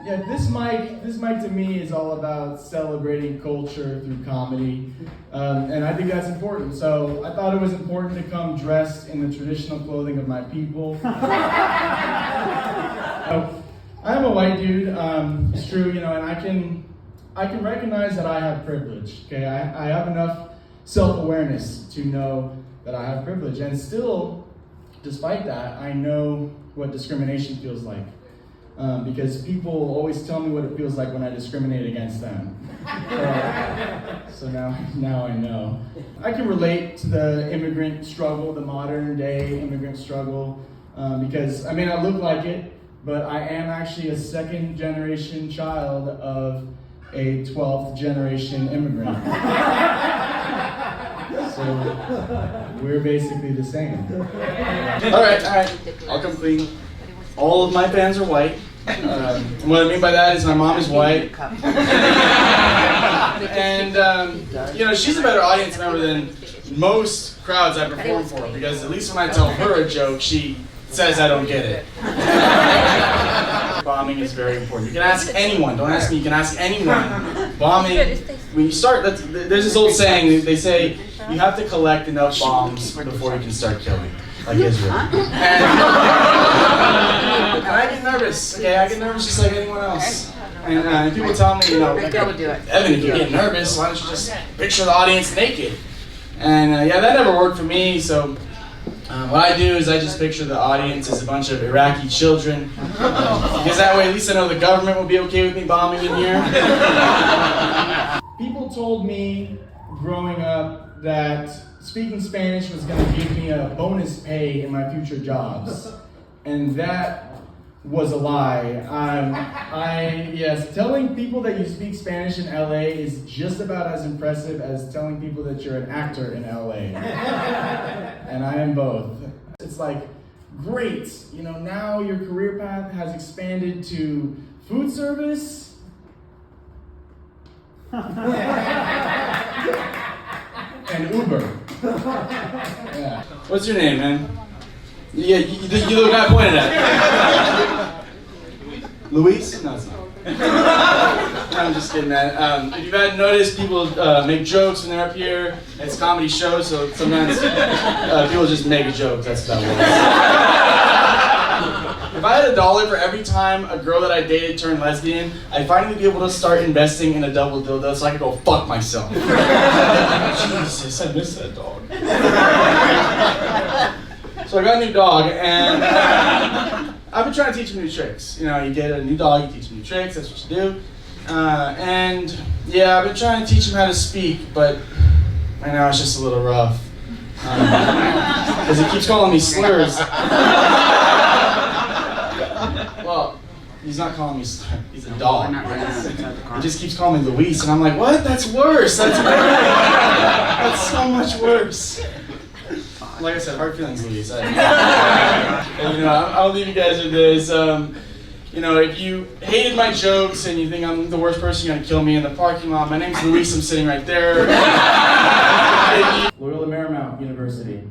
Yeah, this mic to me is all about celebrating culture through comedy, and I think that's important. So I thought it was important to come dressed in the traditional clothing of my people. I'm a white dude. It's true, and I can recognize that I have privilege. Okay, I have enough self-awareness to know that I have privilege, and still, despite that, I know what discrimination feels like. Because people always tell me what it feels like when I discriminate against them. So now I know. I can relate to the immigrant struggle, the modern day immigrant struggle, because I may not look like it, but I am actually a second generation child of a 12th generation immigrant. So we're basically the same. All right, I'll come clean. All of my fans are white. What I mean by that is my mom is white. And, she's a better audience member than most crowds I perform for, because at least when I tell her a joke, she says I don't get it. Bombing is very important. You can ask anyone. Don't ask me. You can ask anyone. Bombing, when you start, there's this old saying, they say, you have to collect enough bombs before you can start killing. Like Israel. And I get nervous, okay? I get nervous just like anyone else. And people tell me, Evan, if you get nervous, why don't you just picture the audience naked? And that never worked for me, so what I do is I just picture the audience as a bunch of Iraqi children. Because that way at least I know the government will be okay with me bombing in here. People told me growing up that speaking Spanish was going to give me a bonus pay in my future jobs, and that was a lie. Yes, telling people that you speak Spanish in LA is just about as impressive as telling people that you're an actor in LA, and I am both. It's like, great, now your career path has expanded to food service. And Uber. Yeah. What's your name, man? Yeah, you the little guy pointed at. Luis? No, it's not. I'm just kidding, man. If you hadn't noticed, people make jokes when they're up here. It's a comedy show, so sometimes people just make jokes. That's about what it is. If I had $1 for every time a girl that I dated turned lesbian, I'd finally be able to start investing in a double dildo so I could go fuck myself. Jesus, I miss that dog. So I got a new dog, and I've been trying to teach him new tricks. You get a new dog, you teach him new tricks, that's what you do. I've been trying to teach him how to speak, but right now it's just a little rough. Because he keeps calling me slurs. Well, he's not calling me slurs. He's a dog. He just keeps calling me Luis, and I'm like, what? That's worse. That's worse. That's so much worse. Like I said, hard feelings, Luis. I'll leave you guys with this. If you hated my jokes and you think I'm the worst person, you're gonna kill me in the parking lot. My name's Luis. I'm sitting right there. Loyola Marymount University.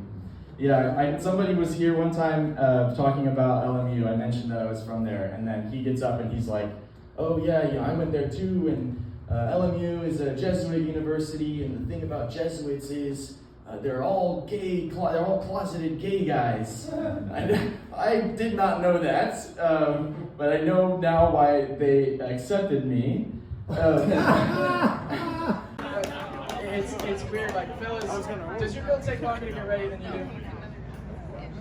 Yeah, somebody was here one time talking about LMU. I mentioned that I was from there, and then he gets up and he's like, oh yeah, I went there too, and LMU is a Jesuit university, and the thing about Jesuits is they're all gay, they're all closeted gay guys. I did not know that, but I know now why they accepted me. It's weird, like, fellas, does your girl take longer to get ready than you do?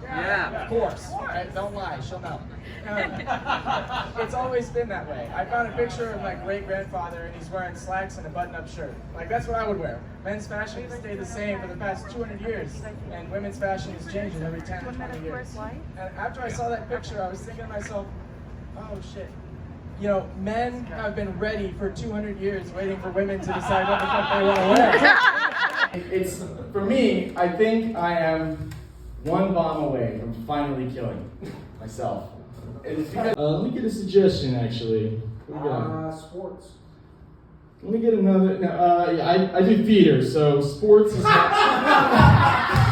Yeah. Of course. Right? Don't lie, she'll know. It's always been that way. I found a picture of my great-grandfather, and he's wearing slacks and a button-up shirt. Like, that's what I would wear. Men's fashion has stayed the same for the past 200 years, and women's fashion is changing every 10 or 20 years. And after I saw that picture, I was thinking to myself, oh, shit. Men have been ready for 200 years waiting for women to decide what the fuck they want to wear. For me, I think I am one bomb away from finally killing myself. Let me get a suggestion, actually. Sports. Let me get another. I do theater, so sports is not.